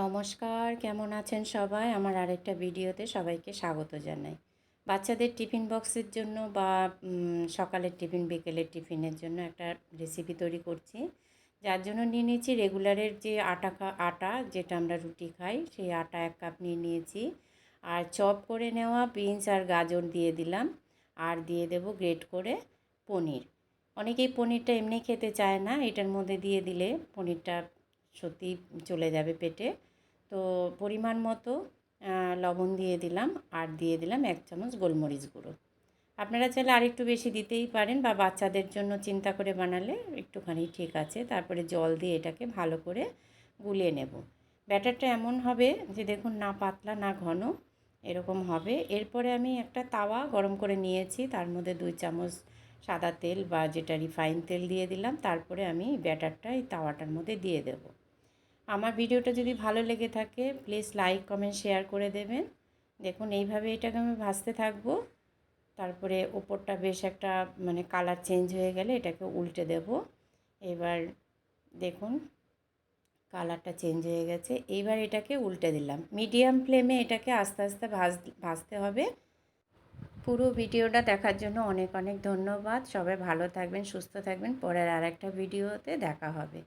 নমস্কার, কেমন আছেন সবাই? আমার আরেকটা ভিডিওতে সবাইকে স্বাগত জানাই। বাচ্চাদের টিফিন বক্সের জন্য বা সকালের টিফিন, বিকেলের টিফিনের জন্য একটা রেসিপি তৈরি করছি। যার জন্য নিয়ে নিয়েছি রেগুলারের যে আটা যেটা আমরা রুটি খাই, সেই আটা 1 কাপ নিয়ে নিয়েছি। আর চপ করে নেওয়া বিনস আর গাজর দিয়ে দিলাম। আর দিয়ে দেব গ্রেট করে পনির। অনেকেই পনিরটা এমনি খেতে চায় না, এটার মধ্যে দিয়ে দিলে পনিরটা সত্যি চলে যাবে পেটে। তো পরিমাণ মতো লবণ দিয়ে দিলাম আর দিয়ে দিলাম 1 চামচ গোলমরিচ গুঁড়ো। আপনারা চাইলে আরেকটু বেশি দিতেই পারেন বা বাচ্চাদের জন্য চিন্তা করে বানালে একটুখানি ঠিক আছে। তারপরে জল দিয়ে এটাকে ভালো করে গুলিয়ে নেব। ব্যাটারটা এমন হবে যে দেখুন, না পাতলা না ঘন, এরকম হবে। এরপরে আমি একটা তাওয়া গরম করে নিয়েছি, তার মধ্যে 2 চামচ সাদা তেল বা যেটা রিফাইন তেল দিয়ে দিলাম। তারপরে আমি ব্যাটারটা এই তাওয়াটার মধ্যে দিয়ে দেব। আমার ভিডিওটা যদি ভালো লেগে থাকে প্লিজ লাইক, কমেন্ট, শেয়ার করে দেবেন। দেখুন এইভাবে এটাকে আমি ভাজতে থাকবো। তারপরে ওপরটা বেশ একটা কালার চেঞ্জ হয়ে গেলে এটাকে উল্টে দেব। এবার দেখুন কালারটা চেঞ্জ হয়ে গেছে। এইবার এটাকে উল্টে দিলাম। মিডিয়াম ফ্লেমে এটাকে আস্তে আস্তে ভাজতে হবে। পুরো ভিডিওটা দেখার জন্য অনেক অনেক ধন্যবাদ। সবাই ভালো থাকবেন, সুস্থ থাকবেন। পরের আরেকটা ভিডিওতে দেখা হবে।